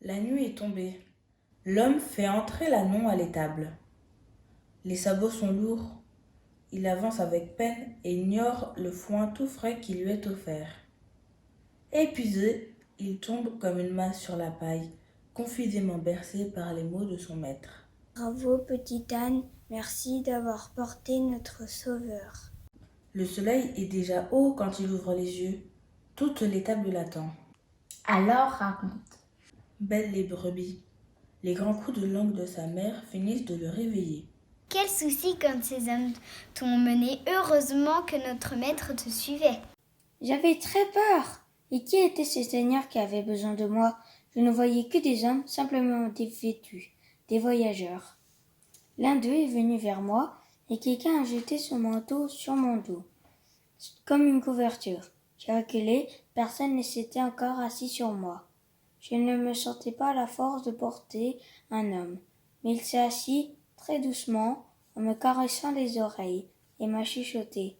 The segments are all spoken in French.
La nuit est tombée. L'homme fait entrer l'ânon à l'étable. Les sabots sont lourds. Il avance avec peine et ignore le foin tout frais qui lui est offert. Épuisé, il tombe comme une masse sur la paille, confusément bercé par les mots de son maître. Bravo, petit âne, merci d'avoir porté notre sauveur. Le soleil est déjà haut quand il ouvre les yeux. Toute l'étable l'attend. Alors raconte. Belles les brebis. Les grands coups de langue de sa mère finissent de le réveiller. Quel souci quand ces hommes t'ont mené. Heureusement que notre maître te suivait. J'avais très peur. Et qui étaient ces seigneurs qui avaient besoin de moi? Je ne voyais que des hommes simplement dévêtus, des voyageurs. L'un d'eux est venu vers moi et quelqu'un a jeté son manteau sur mon dos, comme une couverture. J'ai reculé, personne ne s'était encore assis sur moi. Je ne me sentais pas la force de porter un homme, mais il s'est assis très doucement en me caressant les oreilles et m'a chuchoté.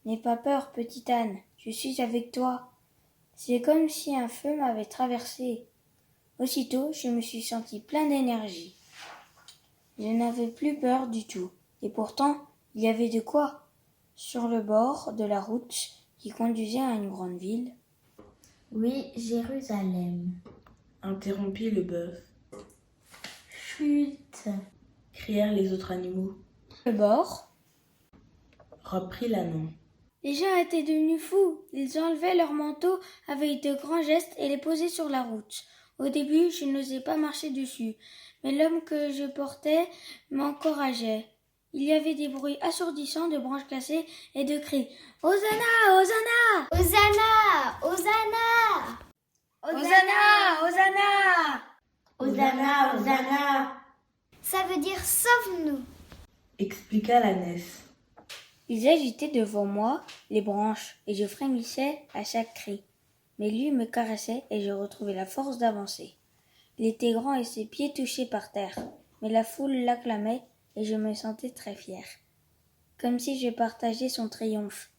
N'aie pas peur, petit âne, je suis avec toi. C'est comme si un feu m'avait traversé. Aussitôt, je me suis senti plein d'énergie. Je n'avais plus peur du tout, et pourtant, il y avait de quoi. Sur le bord de la route qui conduisait à une grande ville. Oui, Jérusalem. Interrompit le bœuf. Chut. Crièrent les autres animaux. Le bord. Reprit l'ânon. Les gens étaient devenus fous. Ils enlevaient leurs manteaux avec de grands gestes et les posaient sur la route. Au début, je n'osais pas marcher dessus, mais l'homme que je portais m'encourageait. Il y avait des bruits assourdissants de branches cassées et de cris. Hosanna, Hosanna! Hosanna! Hosanna! Hosanna, Hosanna! Hosanna, Hosanna. Ça veut dire sauve-nous. Expliqua l'ânesse. Ils agitaient devant moi les branches et je frémissais à chaque cri. Mais lui me caressait et je retrouvais la force d'avancer. Il était grand et ses pieds touchaient par terre, mais la foule l'acclamait et je me sentais très fière, comme si je partageais son triomphe.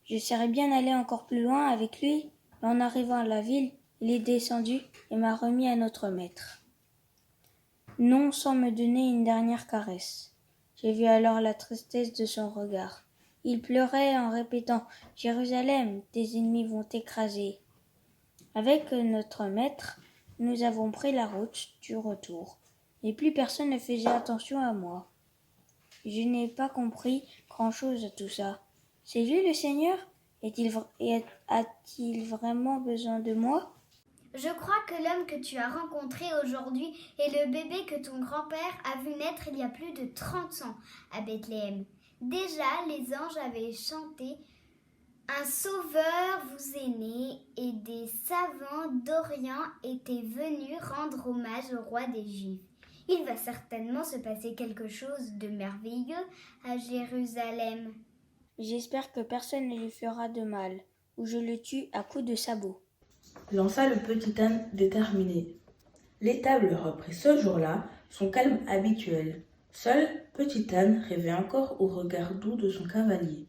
Je serais bien allé encore plus loin avec lui, mais en arrivant à la ville, il est descendu et m'a remis à notre maître. Non sans me donner une dernière caresse. J'ai vu alors la tristesse de son regard. Il pleurait en répétant « Jérusalem, tes ennemis vont t'écraser ». Avec notre maître, nous avons pris la route du retour, et plus personne ne faisait attention à moi. Je n'ai pas compris grand-chose à tout ça. C'est lui le Seigneur? A-t-il vraiment besoin de moi? Je crois que l'homme que tu as rencontré aujourd'hui est le bébé que ton grand-père a vu naître il y a plus de 30 ans à Bethléem. Déjà, les anges avaient chanté « Un sauveur vous est né » et des savants d'Orient étaient venus rendre hommage au roi des Juifs. Il va certainement se passer quelque chose de merveilleux à Jérusalem. J'espère que personne ne lui fera de mal, ou je le tue à coups de sabot. Lança le petit âne déterminé. L'étable reprit ce jour-là son calme habituel. Seul petit âne rêvait encore au regard doux de son cavalier.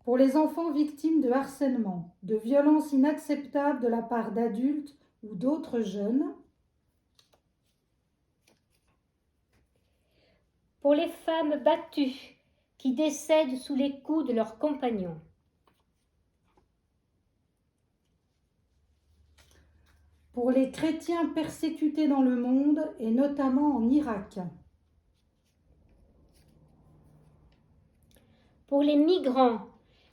Pour les enfants victimes de harcèlement, de violences inacceptables de la part d'adultes ou d'autres jeunes. Pour les femmes battues qui décèdent sous les coups de leurs compagnons. Pour les chrétiens persécutés dans le monde et notamment en Irak. Pour les migrants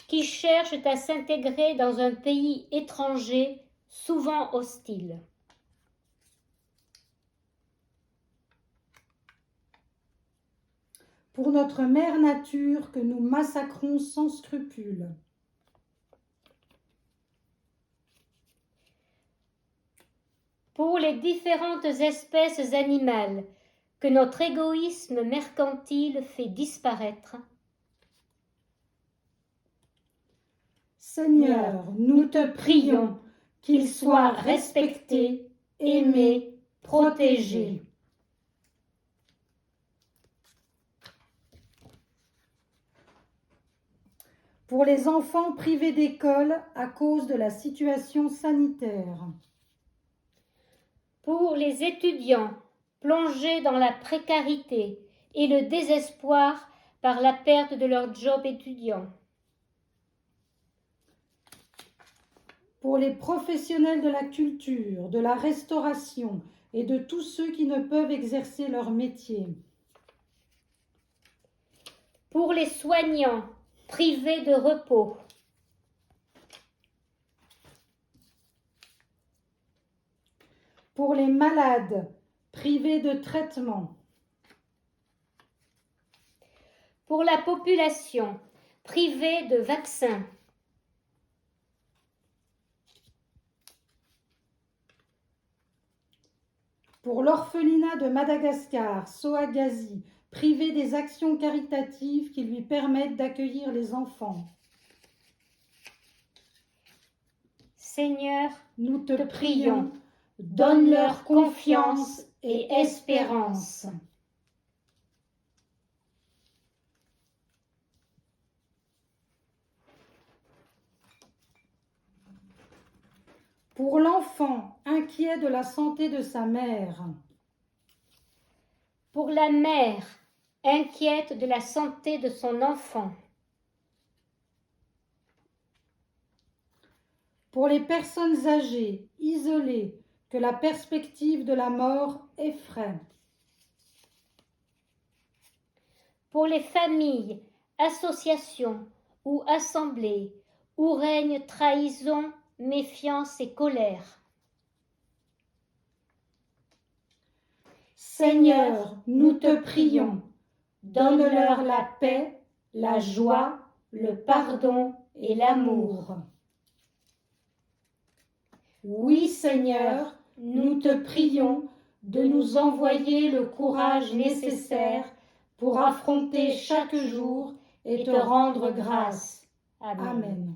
qui cherchent à s'intégrer dans un pays étranger, souvent hostile. Pour notre mère nature que nous massacrons sans scrupule. Pour les différentes espèces animales que notre égoïsme mercantile fait disparaître. Seigneur, nous te prions qu'ils soient respectés, aimés, protégés. pour les enfants privés d'école à cause de la situation sanitaire, pour les étudiants plongés dans la précarité et le désespoir par la perte de leur job étudiant, pour les professionnels de la culture, de la restauration et de tous ceux qui ne peuvent exercer leur métier, pour les soignants privés de repos, pour les malades privés de traitement, pour la population privée de vaccins, pour l'orphelinat de Madagascar, Soagazi, privé des actions caritatives qui lui permettent d'accueillir les enfants. Seigneur, Nous te prions, donne-leur confiance et espérance. pour l'enfant inquiet de la santé de sa mère, Pour la mère inquiète de la santé de son enfant, pour les personnes âgées, isolées, que la perspective de la mort effraie, pour les familles, associations ou assemblées où règne trahison, méfiance et colère. Seigneur, nous te prions, donne-leur la paix, la joie, le pardon et l'amour. Oui, Seigneur, nous te prions de nous envoyer le courage nécessaire pour affronter chaque jour et te rendre grâce. Amen. Amen.